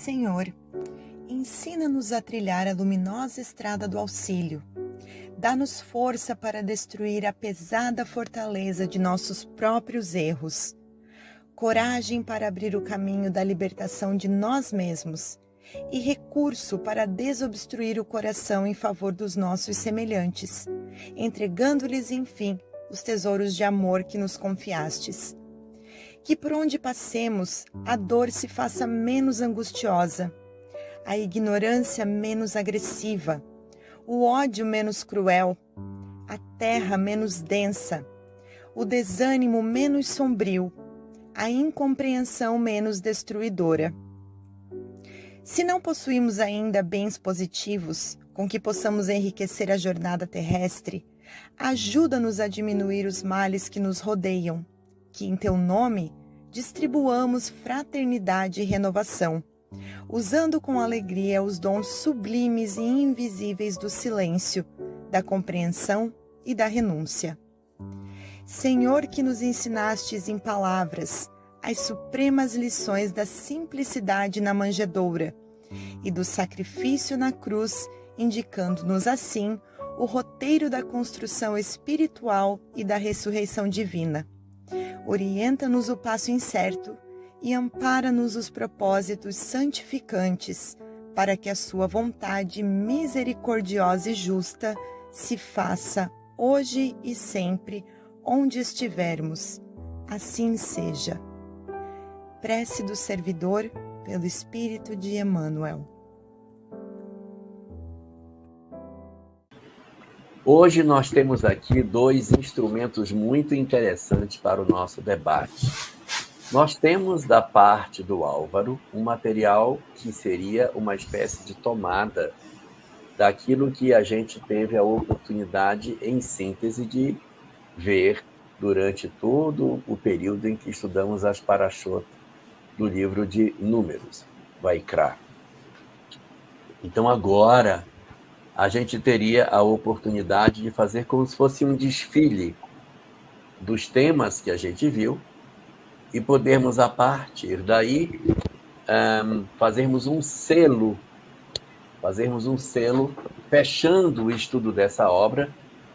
Senhor, ensina-nos a trilhar a luminosa estrada do auxílio. Dá-nos força para destruir a pesada fortaleza de nossos próprios erros. Coragem para abrir o caminho da libertação de nós mesmos e recurso para desobstruir o coração em favor dos nossos semelhantes, entregando-lhes, enfim, os tesouros de amor que nos confiastes. Que por onde passemos, a dor se faça menos angustiosa, a ignorância menos agressiva, o ódio menos cruel, a terra menos densa, o desânimo menos sombrio, a incompreensão menos destruidora. Se não possuímos ainda bens positivos com que possamos enriquecer a jornada terrestre, ajuda-nos a diminuir os males que nos rodeiam, que em teu nome distribuamos fraternidade e renovação, usando com alegria os dons sublimes e invisíveis do silêncio, da compreensão e da renúncia. Senhor, que nos ensinastes em palavras as supremas lições da simplicidade na manjedoura e do sacrifício na cruz, indicando-nos assim o roteiro da construção espiritual e da ressurreição divina. Orienta-nos o passo incerto e ampara-nos os propósitos santificantes, para que a sua vontade misericordiosa e justa se faça hoje e sempre, onde estivermos. Assim seja. Prece do servidor pelo Espírito de Emmanuel. Hoje nós temos aqui dois instrumentos muito interessantes para o nosso debate. Nós temos da parte do Álvaro um material que seria uma espécie de tomada daquilo que a gente teve a oportunidade, em síntese, de ver durante todo o período em que estudamos as parashot do livro de Números, Vaikra. Então agora a gente teria a oportunidade de fazer como se fosse um desfile dos temas que a gente viu e podermos, a partir daí, fazermos um selo fechando o estudo dessa obra,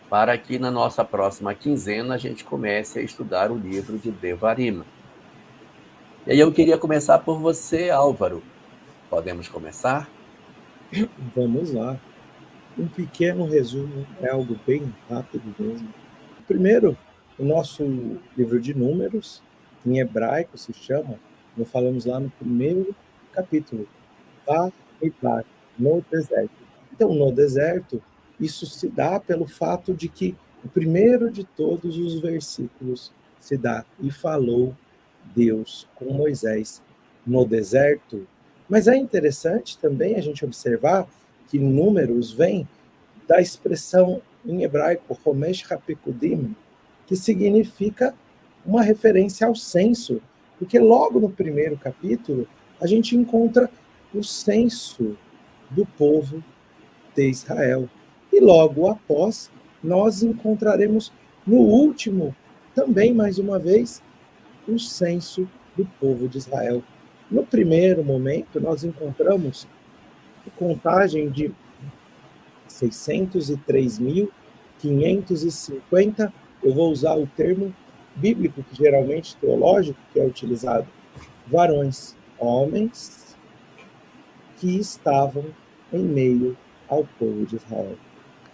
para que na nossa próxima quinzena a gente comece a estudar o livro de Devarim. E aí eu queria começar por você, Álvaro. Podemos começar? Vamos lá. Um pequeno resumo, é algo bem rápido mesmo. Primeiro, o nosso livro de Números, em hebraico se chama, nós falamos lá no primeiro capítulo, Bamidbar, no deserto. Então, no deserto, isso se dá pelo fato de que o primeiro de todos os versículos se dá, e falou Deus com Moisés no deserto. Mas é interessante também a gente observar que Números vem da expressão em hebraico, Homesh HaPekudim, que significa uma referência ao censo, porque logo no primeiro capítulo a gente encontra o censo do povo de Israel. E logo após, nós encontraremos no último, também mais uma vez, o censo do povo de Israel. No primeiro momento, nós encontramos a contagem de 603.550, eu vou usar o termo bíblico, que geralmente teológico, que é utilizado, varões, homens, que estavam em meio ao povo de Israel.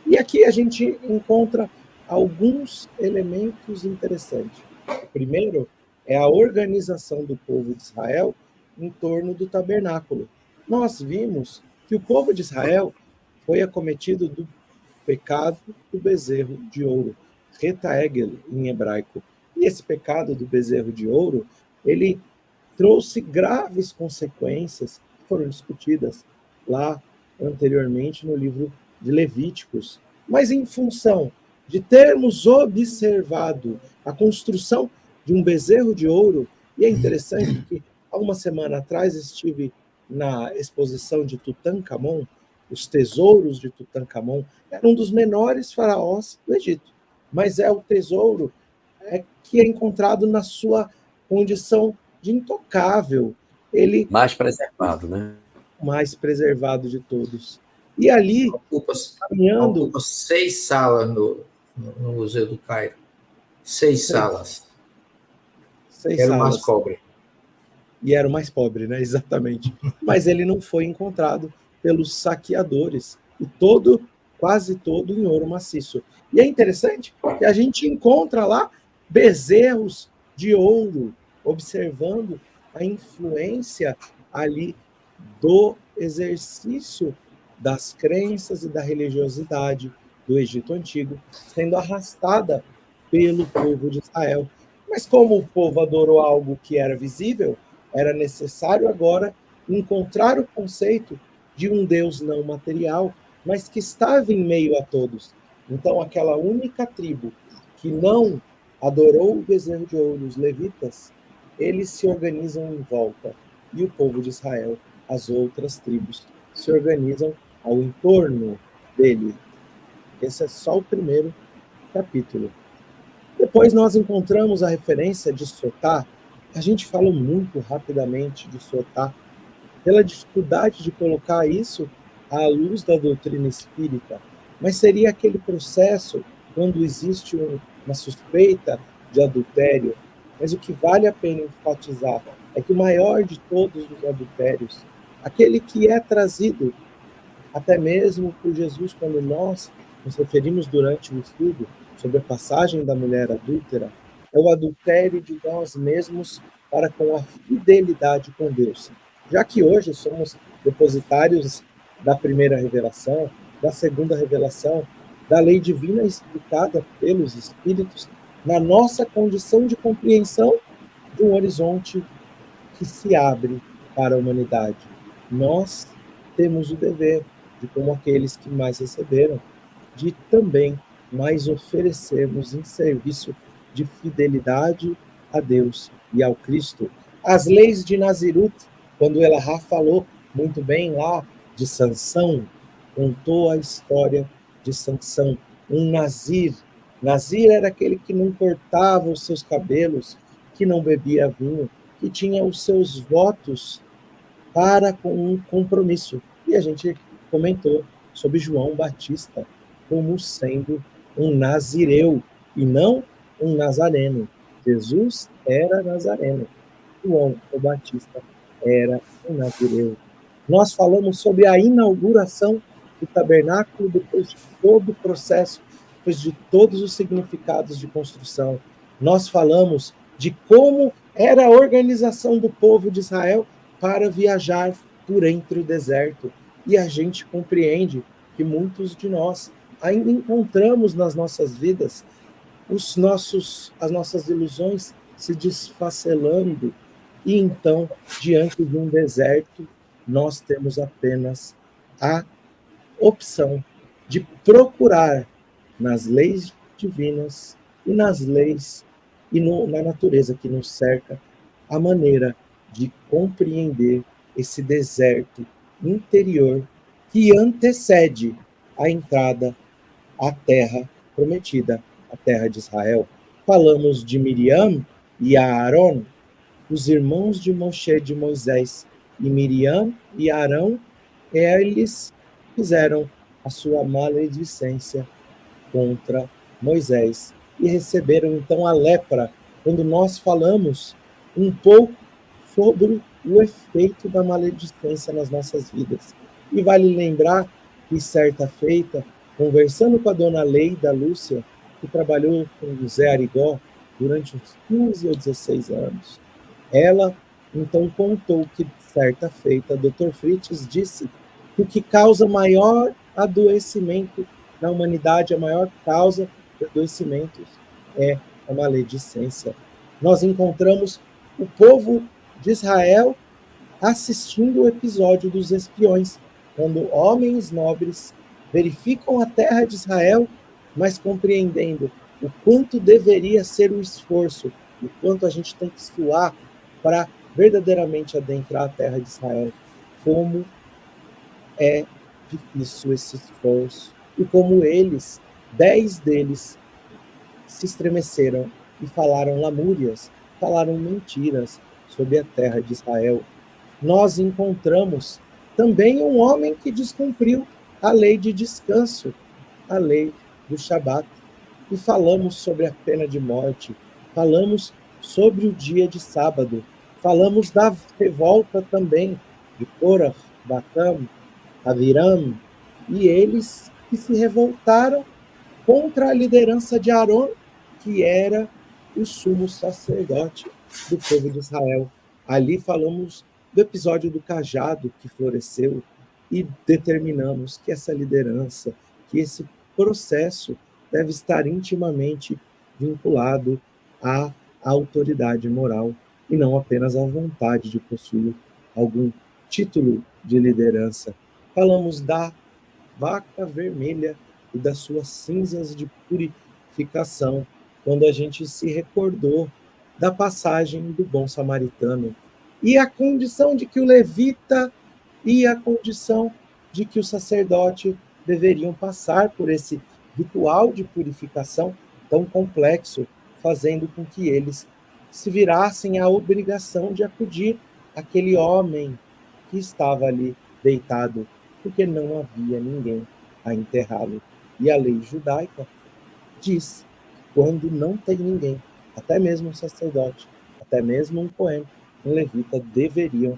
E aqui a gente encontra alguns elementos interessantes. O primeiro é a organização do povo de Israel em torno do tabernáculo. Nós vimos que o povo de Israel foi acometido do pecado do bezerro de ouro, Retaegel em hebraico. E esse pecado do bezerro de ouro, ele trouxe graves consequências que foram discutidas lá anteriormente no livro de Levíticos. Mas em função de termos observado a construção de um bezerro de ouro, e é interessante que há uma semana atrás estive na exposição de Tutankhamon, os tesouros de Tutankhamon, era um dos menores faraós do Egito, mas é o tesouro que é encontrado na sua condição de intocável. Ele mais preservado, né? mais preservado de todos. E ali, caminhando... Ocupa 6 salas no Museu do Cairo. 6 salas. 6 Era o salas. mais pobre. E era o mais pobre, né? Exatamente. Mas ele não foi encontrado pelos saqueadores. E quase todo em ouro maciço. E é interessante que a gente encontra lá bezerros de ouro, observando a influência ali do exercício das crenças e da religiosidade do Egito Antigo, sendo arrastada pelo povo de Israel. Mas como o povo adorou algo que era visível, era necessário agora encontrar o conceito de um Deus não material, mas que estava em meio a todos. Então, aquela única tribo que não adorou o bezerro de ouro, os levitas, eles se organizam em volta. E o povo de Israel, as outras tribos, se organizam ao entorno dele. Esse é só o primeiro capítulo. Depois nós encontramos a referência de Sotá. A gente falou muito rapidamente de Sotá, pela dificuldade de colocar isso à luz da doutrina espírita. Mas seria aquele processo quando existe uma suspeita de adultério. Mas o que vale a pena enfatizar é que o maior de todos os adultérios, aquele que é trazido até mesmo por Jesus, quando nós nos referimos durante o estudo sobre a passagem da mulher adúltera, é o adultério de nós mesmos para com a fidelidade com Deus. Já que hoje somos depositários da primeira revelação, da segunda revelação, da lei divina explicada pelos Espíritos, na nossa condição de compreensão de um horizonte que se abre para a humanidade. Nós temos o dever de, como aqueles que mais receberam, de também mais oferecermos em serviço de fidelidade a Deus e ao Cristo. As leis de Nazirut, quando Elahá falou muito bem lá de Sansão, contou a história de Sansão, um Nazir. Nazir era aquele que não cortava os seus cabelos, que não bebia vinho, que tinha os seus votos para com um compromisso. E a gente comentou sobre João Batista como sendo um nazireu e não um nazareno. Jesus era nazareno. João o Batista era um nazireu. Nós falamos sobre a inauguração do tabernáculo depois de todo o processo, depois de todos os significados de construção. Nós falamos de como era a organização do povo de Israel para viajar por entre o deserto. E a gente compreende que muitos de nós ainda encontramos nas nossas vidas as nossas ilusões se desfacelando. E então, diante de um deserto, nós temos apenas a opção de procurar nas leis divinas e nas leis e na natureza que nos cerca a maneira de compreender esse deserto interior que antecede a entrada à terra prometida, a terra de Israel. Falamos de Miriam e Aaron, os irmãos de Moshe, de Moisés, e Miriam e Arão, eles fizeram a sua maledicência contra Moisés e receberam então a lepra. Quando nós falamos um pouco sobre o efeito da maledicência nas nossas vidas. E vale lembrar que, certa feita, conversando com a dona Leida Lúcia, que trabalhou com o Zé Arigó durante uns 15 ou 16 anos, ela então contou que, certa feita, Dr. Fritz disse que o que causa maior adoecimento na humanidade, a maior causa de adoecimentos é a maledicência. Nós encontramos o povo de Israel assistindo o episódio dos espiões, quando homens nobres verificam a terra de Israel, mas compreendendo o quanto deveria ser o esforço, o quanto a gente tem que suar para verdadeiramente adentrar a terra de Israel. Como é difícil esse esforço. E como 10 deles, se estremeceram e falaram lamúrias, falaram mentiras sobre a terra de Israel. Nós encontramos também um homem que descumpriu a lei de descanso, a lei do Shabat. E falamos sobre a pena de morte, falamos sobre o dia de sábado, falamos da revolta também de Korah, Datã, Aviram, e eles que se revoltaram contra a liderança de Aron, que era o sumo sacerdote do povo de Israel. Ali falamos do episódio do cajado que floresceu e determinamos que essa liderança, que esse processo deve estar intimamente vinculado à autoridade moral e não apenas à vontade de possuir algum título de liderança. Falamos da vaca vermelha e das suas cinzas de purificação, quando a gente se recordou da passagem do bom samaritano e a condição de que o levita e a condição de que o sacerdote deveriam passar por esse ritual de purificação tão complexo, fazendo com que eles se virassem à obrigação de acudir àquele homem que estava ali deitado, porque não havia ninguém a enterrá-lo. E a lei judaica diz que quando não tem ninguém, até mesmo um sacerdote, até mesmo um cohen, um levita, deveriam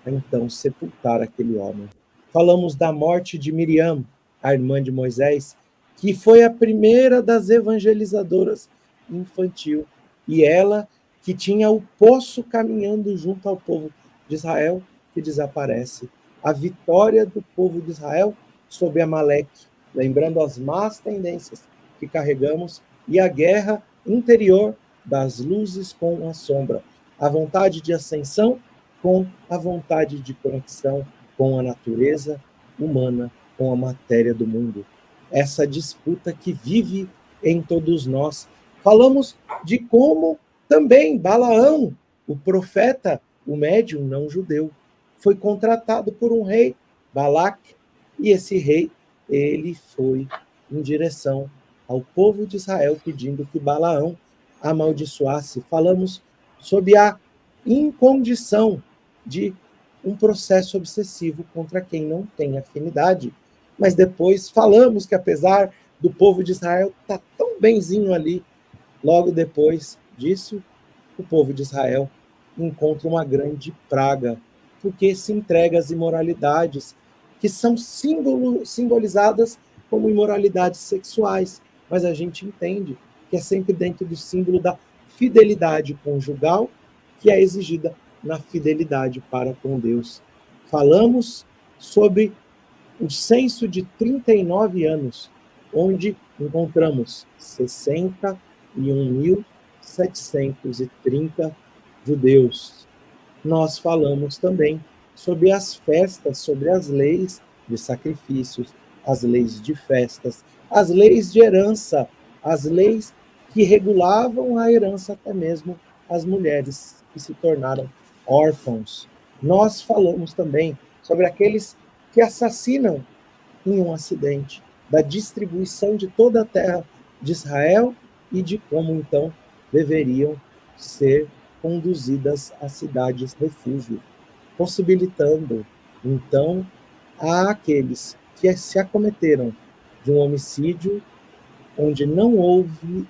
então sepultar aquele homem. Falamos da morte de Miriam, a irmã de Moisés, que foi a primeira das evangelizadoras infantil, e ela que tinha o poço caminhando junto ao povo de Israel, que desaparece. A vitória do povo de Israel sobre Amaleque, lembrando as más tendências que carregamos, e a guerra interior das luzes com a sombra, a vontade de ascensão com a vontade de conexão com a natureza humana, com a matéria do mundo. Essa disputa que vive em todos nós. Falamos de como também Balaão, o profeta, o médium não judeu, foi contratado por um rei, Balaque, e esse rei, ele foi em direção ao povo de Israel, pedindo que Balaão amaldiçoasse. Falamos sobre a incondição de um processo obsessivo contra quem não tem afinidade. Mas depois falamos que, apesar do povo de Israel estar tão benzinho ali, logo depois disso, o povo de Israel encontra uma grande praga, porque se entrega às imoralidades, que são simbolizadas como imoralidades sexuais, mas a gente entende que é sempre dentro do símbolo da fidelidade conjugal, que é exigida na fidelidade para com Deus. Falamos sobre o censo de 39 anos, onde encontramos 61.730 judeus. Nós falamos também sobre as festas, sobre as leis de sacrifícios, as leis de festas, as leis de herança, as leis que regulavam a herança até mesmo as mulheres que se tornaram órfãos. Nós falamos também sobre aqueles que assassinam em um acidente, da distribuição de toda a terra de Israel e de como, então, deveriam ser conduzidas às cidades refúgio, possibilitando, então, àqueles que se acometeram de um homicídio onde não houve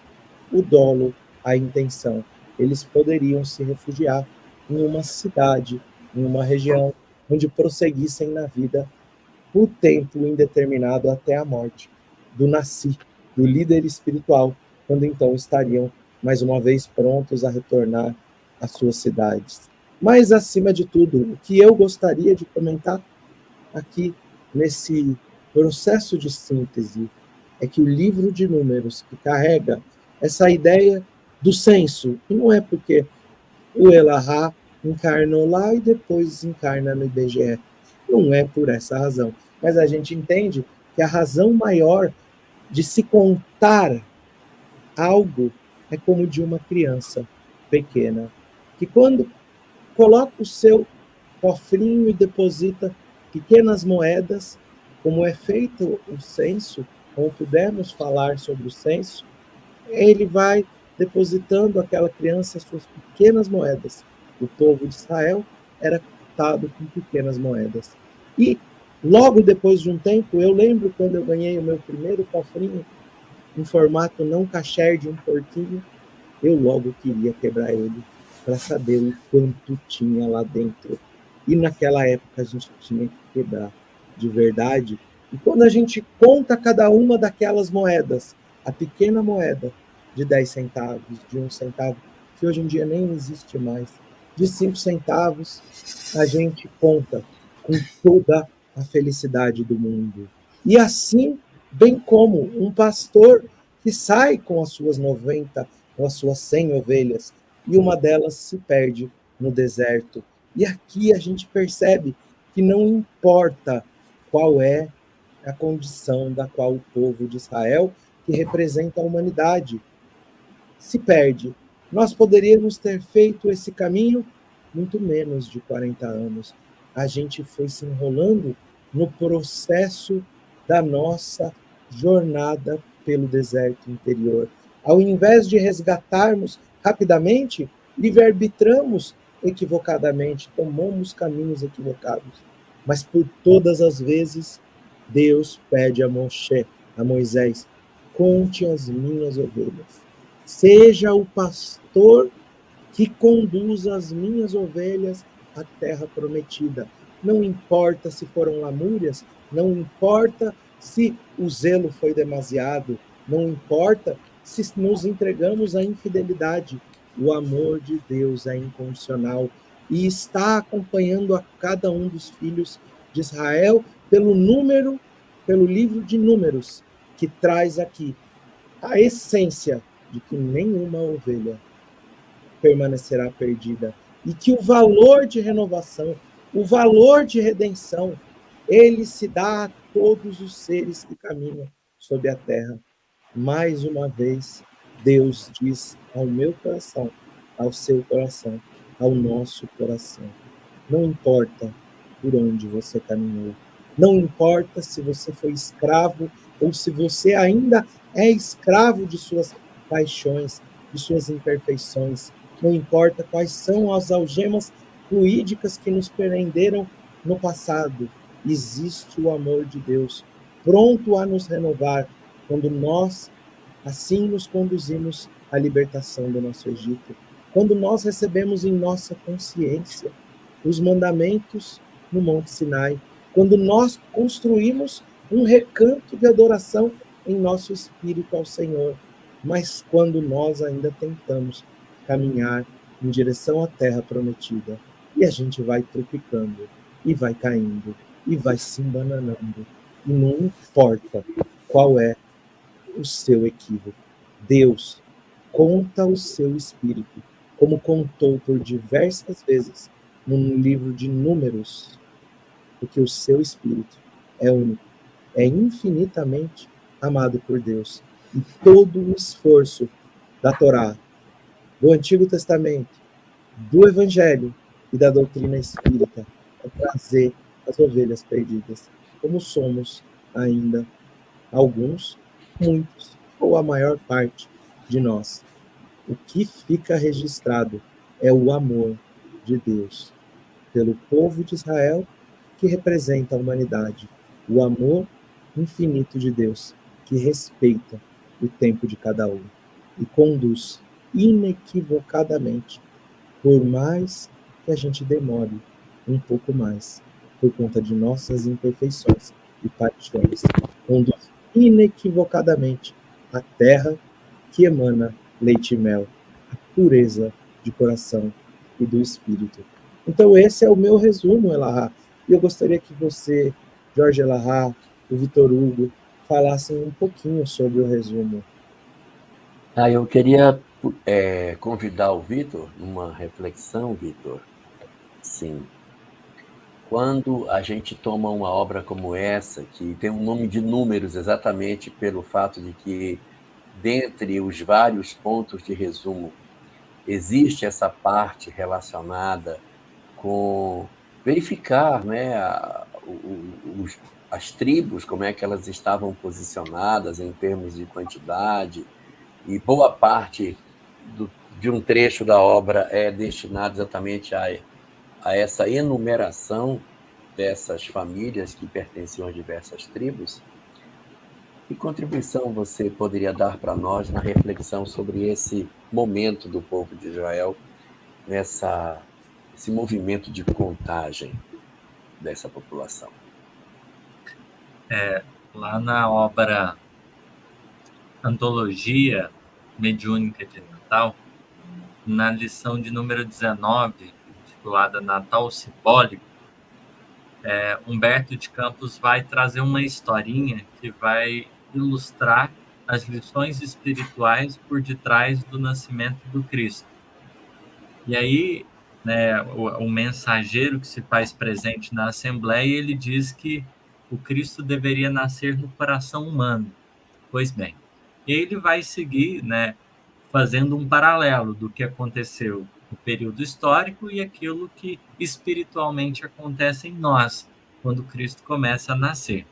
o dolo, a intenção. Eles poderiam se refugiar em uma cidade, em uma região, onde prosseguissem na vida por tempo indeterminado até a morte do Nasci, do líder espiritual, quando então estariam mais uma vez prontos a retornar às suas cidades. Mas, acima de tudo, o que eu gostaria de comentar aqui nesse processo de síntese é que o livro de Números, que carrega essa ideia do censo, e não é porque o Elahá encarnou lá e depois encarna no IBGE, não é por essa razão, mas a gente entende que a razão maior de se contar algo é como de uma criança pequena, que quando coloca o seu cofrinho e deposita pequenas moedas, como é feito o censo, como pudermos falar sobre o censo, ele vai depositando aquela criança suas pequenas moedas. O povo de Israel era contado com pequenas moedas. E logo depois de um tempo, eu lembro quando eu ganhei o meu primeiro cofrinho, em formato não kasher de um porquinho, eu logo queria quebrar ele para saber o quanto tinha lá dentro. E naquela época a gente tinha que quebrar de verdade. E quando a gente conta cada uma daquelas moedas, a pequena moeda de 10 centavos, de 1 centavo, que hoje em dia nem existe mais, de 5 centavos, a gente conta com toda a felicidade do mundo. E assim, bem como um pastor que sai com as suas 90 ou as suas 100 ovelhas e uma delas se perde no deserto. E aqui a gente percebe que não importa qual é a condição da qual o povo de Israel, que representa a humanidade, se perde. Nós poderíamos ter feito esse caminho muito menos de 40 anos. A gente foi se enrolando no processo da nossa jornada pelo deserto interior. Ao invés de resgatarmos rapidamente, livre-arbitramos equivocadamente, tomamos caminhos equivocados. Mas por todas as vezes, Deus pede a Moisés, conte as minhas ovelhas. Seja o pastor que conduz as minhas ovelhas à terra prometida. Não importa se foram lamúrias, não importa se o zelo foi demasiado, não importa se nos entregamos à infidelidade. O amor de Deus é incondicional e está acompanhando a cada um dos filhos de Israel pelo livro de Números, que traz aqui a essência de que nenhuma ovelha permanecerá perdida e que o valor de renovação, o valor de redenção, ele se dá a todos os seres que caminham sobre a terra. Mais uma vez, Deus diz ao meu coração, ao seu coração, ao nosso coração: não importa por onde você caminhou, não importa se você foi escravo ou se você ainda é escravo de suas paixões, de suas imperfeições, não importa quais são as algemas fluídicas que nos prenderam no passado, existe o amor de Deus, pronto a nos renovar, quando nós assim nos conduzimos à libertação do nosso Egito, quando nós recebemos em nossa consciência os mandamentos no Monte Sinai, quando nós construímos um recanto de adoração em nosso espírito ao Senhor, mas quando nós ainda tentamos caminhar em direção à terra prometida, e a gente vai tropicando, e vai caindo, e vai se embananando, e não importa qual é o seu equívoco. Deus conta o seu espírito, como contou por diversas vezes no livro de Números, porque o seu espírito é único, é infinitamente amado por Deus. E todo o esforço da Torá, do Antigo Testamento, do Evangelho e da doutrina espírita é trazer as ovelhas perdidas, como somos ainda alguns, muitos ou a maior parte de nós. O que fica registrado é o amor de Deus pelo povo de Israel, que representa a humanidade, o amor infinito de Deus, que respeita o tempo de cada um e conduz inequivocadamente, por mais que a gente demore um pouco mais, por conta de nossas imperfeições e paixões, conduz inequivocadamente a terra que emana leite e mel, a pureza de coração e do espírito. Então esse é o meu resumo, Elahá. E eu gostaria que você, Jorge Elahá, o Vitor Hugo, falassem um pouquinho sobre o resumo. Eu queria convidar o Vitor numa reflexão, Vitor. Sim. Quando a gente toma uma obra como essa, que tem um nome de Números exatamente pelo fato de que, dentre os vários pontos de resumo, existe essa parte relacionada com verificar, né, as tribos, como é que elas estavam posicionadas em termos de quantidade, e boa parte de um trecho da obra é destinado exatamente a essa enumeração. dessas famílias que pertenciam a diversas tribos. Que contribuição você poderia dar para nós na reflexão sobre esse momento do povo de Israel, esse movimento de contagem dessa população? Lá na obra Antologia Mediúnica de Natal, na lição de número 19, titulada Natal Simbólico, Humberto de Campos vai trazer uma historinha que vai ilustrar as lições espirituais por detrás do nascimento do Cristo. E aí, né, o mensageiro que se faz presente na Assembleia, ele diz que o Cristo deveria nascer no coração humano. Pois bem, ele vai seguir, né, fazendo um paralelo do que aconteceu no período histórico e aquilo que espiritualmente acontece em nós, quando Cristo começa a nascer.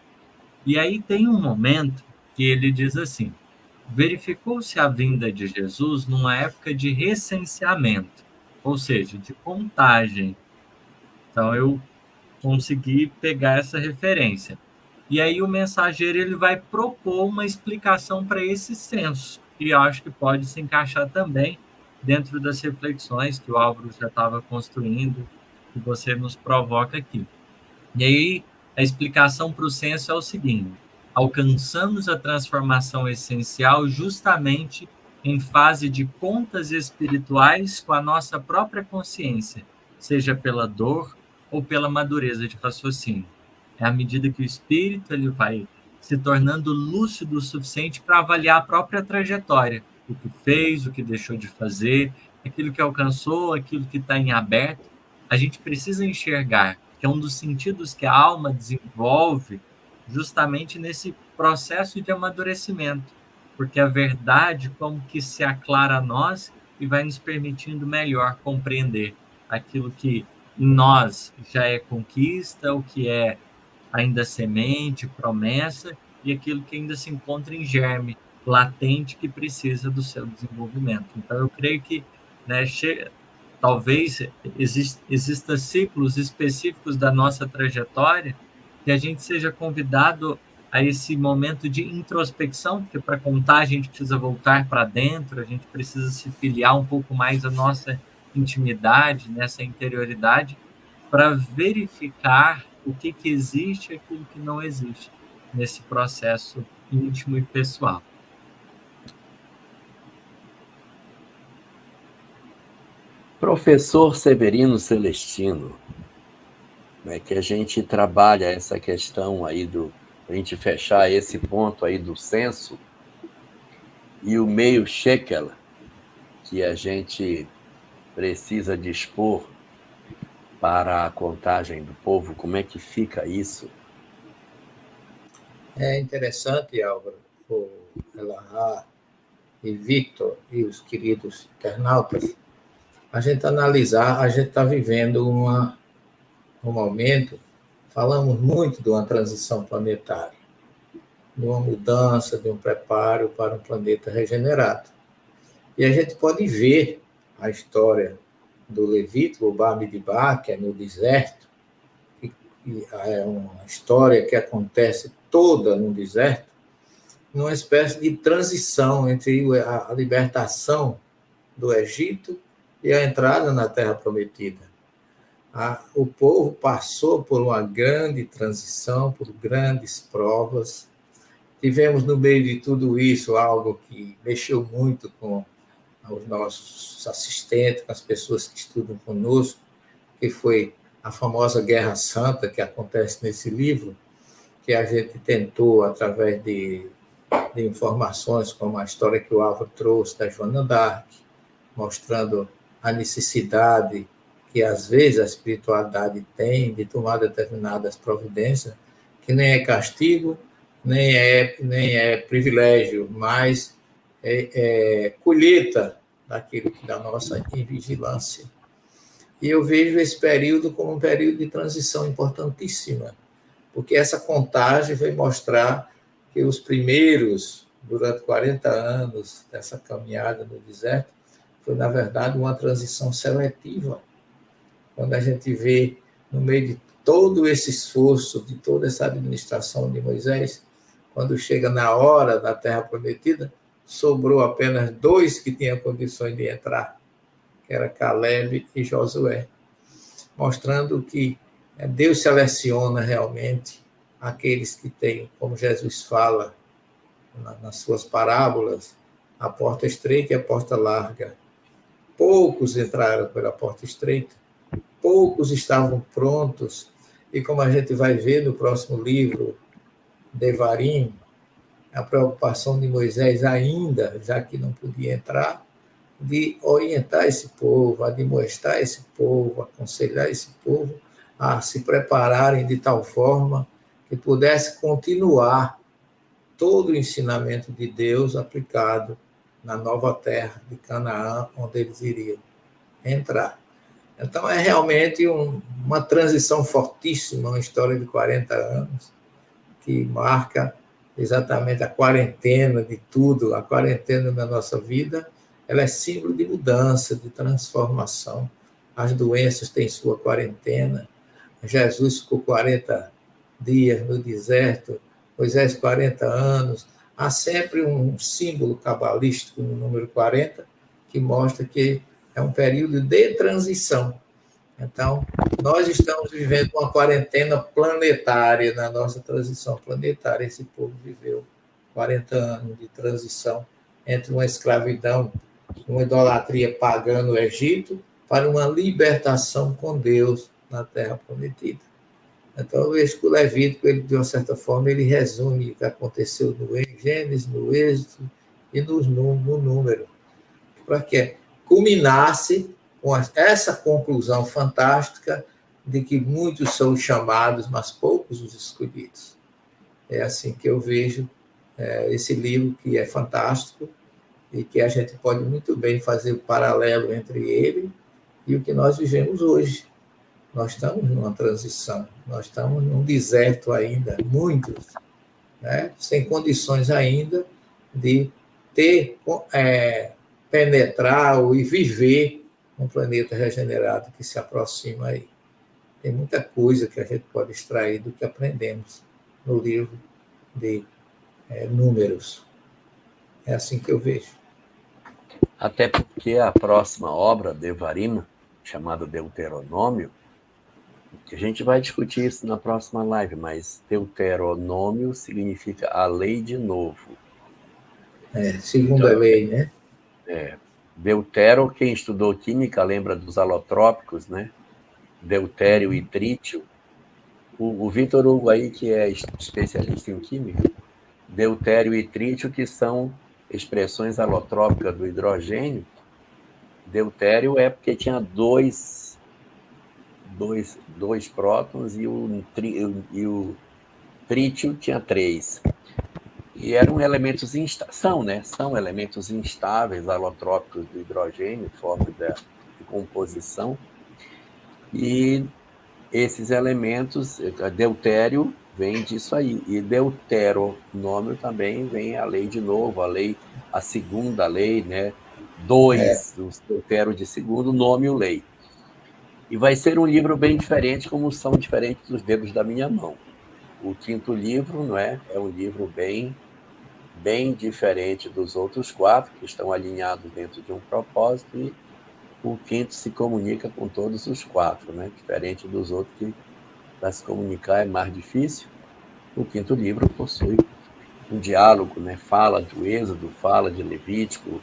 E aí tem um momento que ele diz assim: verificou-se a vinda de Jesus numa época de recenseamento, ou seja, de contagem. Então eu consegui pegar essa referência. E aí o mensageiro ele vai propor uma explicação para esse censo, que eu acho que pode se encaixar também dentro das reflexões que o Álvaro já estava construindo, que você nos provoca aqui. E aí a explicação para o censo é o seguinte: alcançamos a transformação essencial justamente em fase de contas espirituais com a nossa própria consciência, seja pela dor ou pela madureza de raciocínio. É à medida que o espírito ele vai se tornando lúcido o suficiente para avaliar a própria trajetória, o que fez, o que deixou de fazer, aquilo que alcançou, aquilo que está em aberto. A gente precisa enxergar que é um dos sentidos que a alma desenvolve justamente nesse processo de amadurecimento, porque a verdade como que se aclara a nós e vai nos permitindo melhor compreender aquilo que em nós já é conquista, o que é ainda semente, promessa, e aquilo que ainda se encontra em germe, latente, que precisa do seu desenvolvimento. Então, eu creio que, né, talvez existam ciclos específicos da nossa trajetória que a gente seja convidado a esse momento de introspecção, porque para contar a gente precisa voltar para dentro, a gente precisa se filiar um pouco mais à nossa intimidade, nessa interioridade, para verificar o que existe e aquilo que não existe nesse processo íntimo e pessoal. Professor Severino Celestino, como é que a gente trabalha essa questão aí a gente fechar esse ponto aí do censo e o meio shekel que a gente precisa dispor para a contagem do povo? Como é que fica isso? É interessante, Álvaro, o Elahá e Victor e os queridos internautas, a gente analisar, a gente está vivendo um momento, falamos muito de uma transição planetária, de uma mudança, de um preparo para um planeta regenerado. E a gente pode ver a história do Levítico, o Bamidbar, que é no deserto, e é uma história que acontece toda no deserto, numa espécie de transição entre a libertação do Egito e a entrada na Terra Prometida. O povo passou por uma grande transição, por grandes provas. Tivemos no meio de tudo isso algo que mexeu muito com os nossos assistentes, com as pessoas que estudam conosco, que foi a famosa Guerra Santa, que acontece nesse livro, que a gente tentou, através de informações, como a história que o Álvaro trouxe da Joana d'Arc, mostrando a necessidade que, às vezes, a espiritualidade tem de tomar determinadas providências, que nem é castigo, nem é privilégio, mas é colheita daquilo que da nossa invigilância. E eu vejo esse período como um período de transição importantíssima, porque essa contagem vai mostrar que os primeiros, durante 40 anos dessa caminhada no deserto, foi, na verdade, uma transição seletiva. Quando a gente vê, no meio de todo esse esforço, de toda essa administração de Moisés, quando chega na hora da Terra Prometida, sobrou apenas 2 que tinham condições de entrar, que era Caleb e Josué, mostrando que Deus seleciona realmente aqueles que têm, como Jesus fala nas suas parábolas, a porta estreita e a porta larga. Poucos entraram pela porta estreita, poucos estavam prontos, e como a gente vai ver no próximo livro, Devarim, a preocupação de Moisés ainda, já que não podia entrar, de orientar esse povo, admoestar esse povo, aconselhar esse povo a se prepararem de tal forma que pudesse continuar todo o ensinamento de Deus aplicado na nova terra de Canaã, onde eles iriam entrar. Então, é realmente uma transição fortíssima, uma história de 40 anos, que marca exatamente a quarentena de tudo, a quarentena da nossa vida. Ela é símbolo de mudança, de transformação. As doenças têm sua quarentena. Jesus ficou 40 dias no deserto, Moisés 40 anos. Há sempre um símbolo cabalístico no número 40 que mostra que é um período de transição. Então, nós estamos vivendo uma quarentena planetária na nossa transição planetária. Esse povo viveu 40 anos de transição entre uma escravidão, uma idolatria pagã no Egito, para uma libertação com Deus na Terra Prometida. Então, eu vejo que o Levítico, ele, de uma certa forma, ele resume o que aconteceu no Gênesis, no Êxodo e no Número, para que culminasse com essa conclusão fantástica de que muitos são os chamados, mas poucos os escolhidos. É assim que eu vejo esse livro, que é fantástico, e que a gente pode muito bem fazer o paralelo entre ele e o que nós vivemos hoje. Nós estamos numa transição, nós estamos num deserto ainda, muitos, né, sem condições ainda de penetrar e viver um planeta regenerado que se aproxima aí. Tem muita coisa que a gente pode extrair do que aprendemos no livro de Números. É assim que eu vejo. Até porque a próxima obra, Devarim, chamada Deuteronômio, a gente vai discutir isso na próxima live, mas Deuteronômio significa a lei de novo. Segunda então, lei, né? Deutero, quem estudou química lembra dos alotrópicos, né? Deutério e trítio. O Vitor Hugo aí, que é especialista em química, deutério e trítio, que são expressões alotrópicas do hidrogênio. Deutério é porque tinha dois prótons e o trítio tinha 3. E eram elementos são elementos instáveis, alotrópicos do hidrogênio, forma de composição. E esses elementos, deutério vem disso aí. E deuteronômio também vem a lei de novo, a segunda lei, né? 2, o deutero de segundo, nômio, lei. E vai ser um livro bem diferente, como são diferentes dos dedos da minha mão. O quinto livro, não é? É um livro bem diferente dos outros 4, que estão alinhados dentro de um propósito, e o quinto se comunica com todos os 4, né? Diferente dos outros, que para se comunicar é mais difícil. O quinto livro possui um diálogo, né? Fala do Êxodo, fala de Levítico,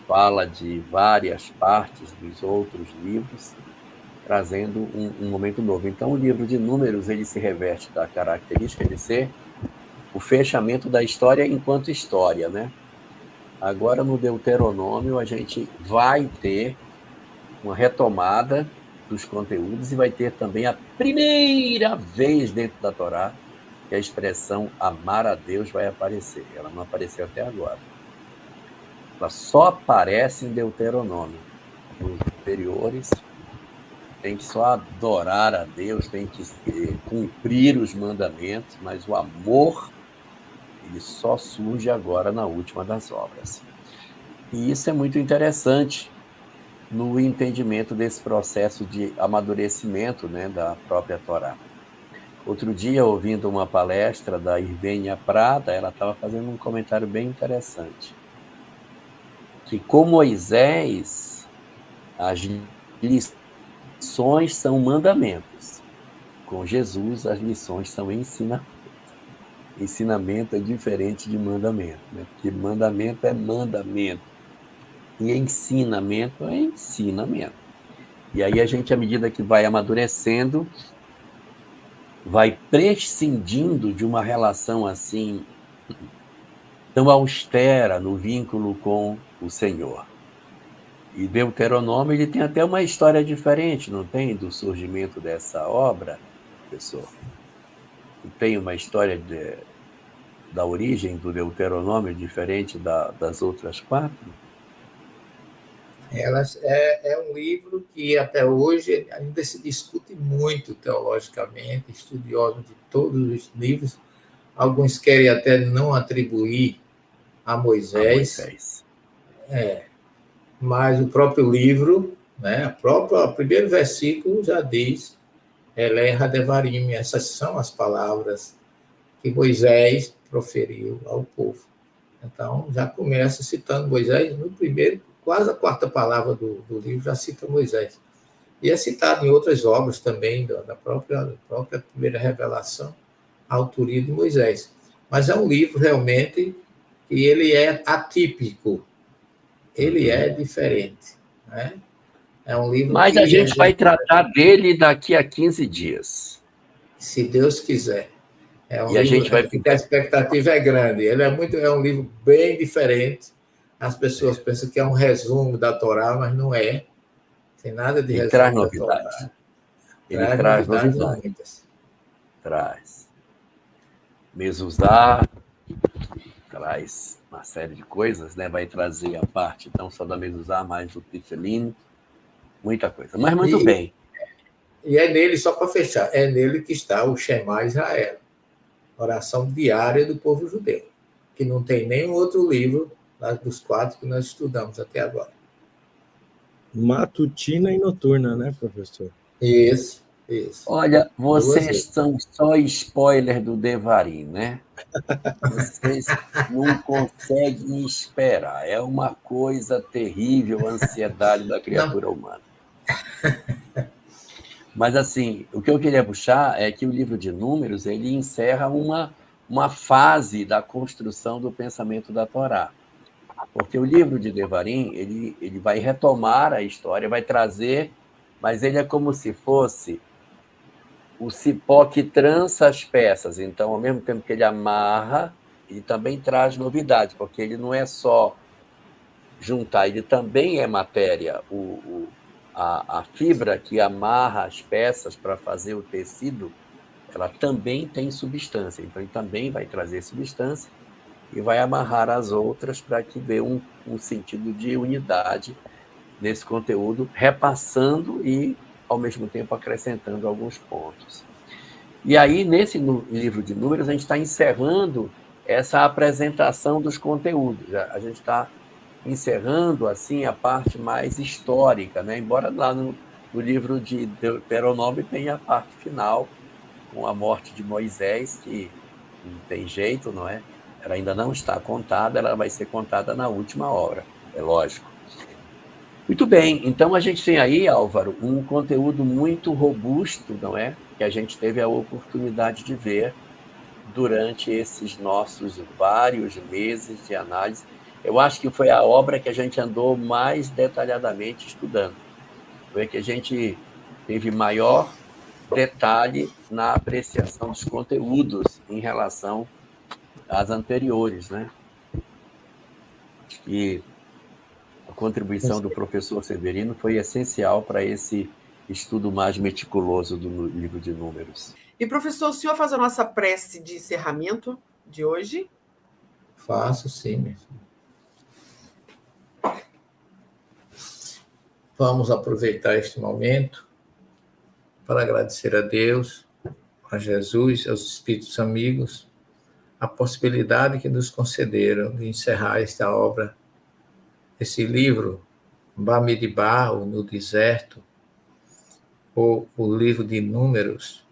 fala de várias partes dos outros livros, trazendo um momento novo. Então, o livro de Números, ele se reveste da característica de ser o fechamento da história enquanto história, né? Agora, no Deuteronômio, a gente vai ter uma retomada dos conteúdos e vai ter também a primeira vez dentro da Torá que a expressão amar a Deus vai aparecer. Ela não apareceu até agora. Ela só aparece em Deuteronômio. Nos anteriores, tem que só adorar a Deus, tem que cumprir os mandamentos, mas o amor, ele só surge agora na última das obras. E isso é muito interessante no entendimento desse processo de amadurecimento, né, da própria Torá. Outro dia, ouvindo uma palestra da Irvênia Prada, ela estava fazendo um comentário bem interessante. Que com Moisés, as lições são mandamentos. Com Jesus, as lições são ensinamentos. Ensinamento é diferente de mandamento, né? Porque mandamento é mandamento. E ensinamento é ensinamento. E aí a gente, à medida que vai amadurecendo, vai prescindindo de uma relação assim tão austera no vínculo com o Senhor. E Deuteronômio, ele tem até uma história diferente, não tem? Do surgimento dessa obra, professor? Não tem uma história da origem do Deuteronômio diferente das outras 4? É um livro que até hoje ainda se discute muito teologicamente, estudiosos de todos os livros. Alguns querem até não atribuir a Moisés. Mas o próprio livro, né, o primeiro versículo já diz, Eleha Devarim, essas são as palavras que Moisés proferiu ao povo. Então, já começa citando Moisés no primeiro, quase a quarta palavra do livro já cita Moisés. E é citado em outras obras também, da própria primeira revelação, a autoria de Moisés. Mas é um livro realmente que ele é atípico, ele é diferente, né? É um livro Mas que a gente vai tratar dele daqui a 15 dias. Se Deus quiser. É um E a livro gente vai... que a expectativa é grande. Ele é um livro bem diferente. As pessoas pensam que é um resumo da Torá, mas não é. Tem nada de Ele resumo traz da novidades. Torá. Ele traz novidades. Muitas. Traz. Mezuzá traz uma série de coisas, né? Vai trazer a parte não só da Mezuzá, mas do Tefilim, muita coisa. Mas muito bem. E é nele, só para fechar, é nele que está o Shema Israel, oração diária do povo judeu, que não tem nenhum outro livro dos 4 que nós estudamos até agora. Matutina e noturna, né, professor? Isso. Olha, vocês são só spoiler do Devarim, né? Vocês não conseguem esperar. É uma coisa terrível a ansiedade da criatura humana. Mas, assim, o que eu queria puxar é que o livro de Números, ele encerra uma fase da construção do pensamento da Torá. Porque o livro de Devarim, ele vai retomar a história, vai trazer, mas ele é como se fosse o cipó que trança as peças. Então, ao mesmo tempo que ele amarra, ele também traz novidades, porque ele não é só juntar, ele também é matéria. A fibra que amarra as peças para fazer o tecido, ela também tem substância. Então, ele também vai trazer substância e vai amarrar as outras para que dê um sentido de unidade nesse conteúdo, repassando e, ao mesmo tempo, acrescentando alguns pontos. E aí, nesse livro de Números, a gente está encerrando essa apresentação dos conteúdos. A gente está encerrando assim a parte mais histórica, né? Embora lá no livro de Deuteronômio tenha a parte final, com a morte de Moisés, que não tem jeito, não é? Ela ainda não está contada, ela vai ser contada na última hora, é lógico. Muito bem, então a gente tem aí, Álvaro, um conteúdo muito robusto, não é? Que a gente teve a oportunidade de ver durante esses nossos vários meses de análise. Eu acho que foi a obra que a gente andou mais detalhadamente estudando. Foi a que a gente teve maior detalhe na apreciação dos conteúdos em relação às anteriores, né? Acho que a contribuição do professor Severino foi essencial para esse estudo mais meticuloso do livro de Números. E, professor, o senhor faz a nossa prece de encerramento de hoje? Faço, sim, meu filho. Vamos aproveitar este momento para agradecer a Deus, a Jesus, aos Espíritos amigos, a possibilidade que nos concederam de encerrar esta obra, esse livro, Bamidbar, no deserto, ou o livro de Números,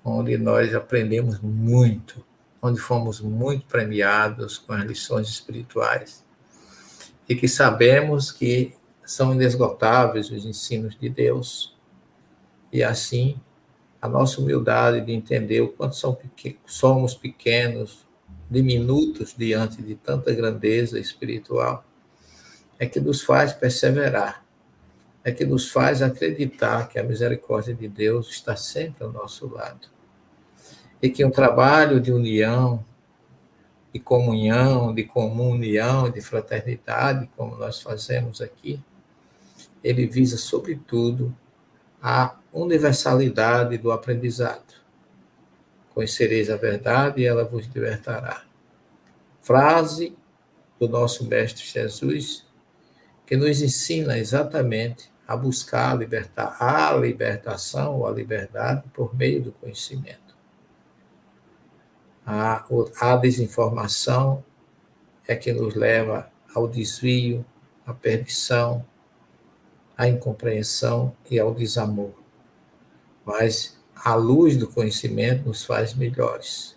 onde nós aprendemos muito, onde fomos muito premiados com as lições espirituais e que sabemos que são inesgotáveis os ensinos de Deus. E assim, a nossa humildade de entender o quanto somos pequenos, diminutos diante de tanta grandeza espiritual, é que nos faz perseverar, é que nos faz acreditar que a misericórdia de Deus está sempre ao nosso lado. E que um trabalho de união, de comunhão, de comunhão, de fraternidade, como nós fazemos aqui, ele visa, sobretudo, a universalidade do aprendizado. Conhecereis a verdade e ela vos libertará. Frase do nosso Mestre Jesus, que nos ensina exatamente a buscar a libertação ou a liberdade por meio do conhecimento. A desinformação é que nos leva ao desvio, à perdição, à incompreensão e ao desamor. Mas a luz do conhecimento nos faz melhores,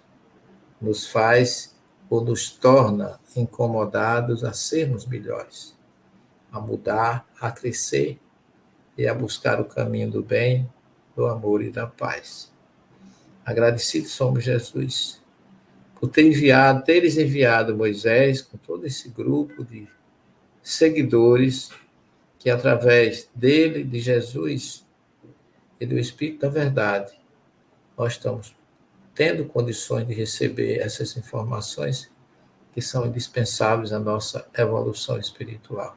nos faz ou nos torna incomodados a sermos melhores, a mudar, a crescer e a buscar o caminho do bem, do amor e da paz. Agradecidos somos, Jesus, por teres enviado Moisés com todo esse grupo de seguidores que, através dele, de Jesus e do Espírito da Verdade, nós estamos tendo condições de receber essas informações que são indispensáveis à nossa evolução espiritual.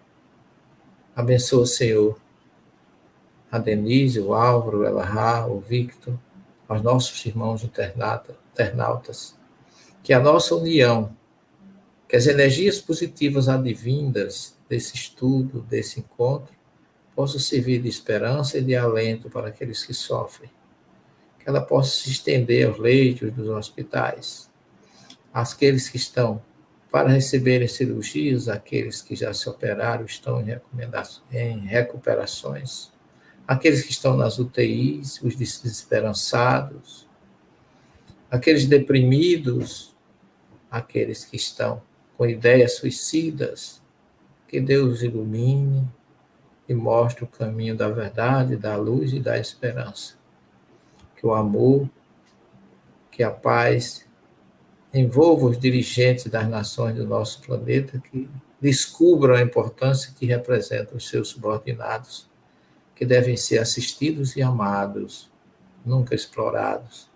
Abençoa, Senhor, a Denise, o Álvaro, o Elahá, o Victor, aos nossos irmãos internautas, que a nossa união, que as energias positivas advindas desse estudo, desse encontro, possam servir de esperança e de alento para aqueles que sofrem, que ela possa se estender aos leitos dos hospitais, àqueles que estão para receberem cirurgias, aqueles que já se operaram estão em recuperações, aqueles que estão nas UTIs, os desesperançados, aqueles deprimidos, aqueles que estão com ideias suicidas, que Deus ilumine e mostre o caminho da verdade, da luz e da esperança. Que o amor, que a paz envolva os dirigentes das nações do nosso planeta, que descubram a importância que representam os seus subordinados, que devem ser assistidos e amados, nunca explorados.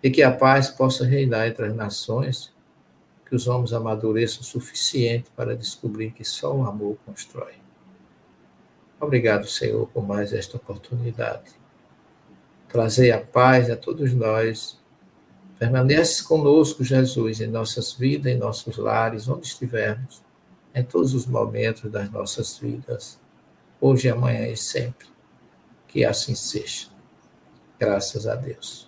E que a paz possa reinar entre as nações, que os homens amadureçam o suficiente para descobrir que só o amor constrói. Obrigado, Senhor, por mais esta oportunidade. Trazei a paz a todos nós. Permanece conosco, Jesus, em nossas vidas, em nossos lares, onde estivermos, em todos os momentos das nossas vidas, hoje, amanhã e sempre. Que assim seja. Graças a Deus.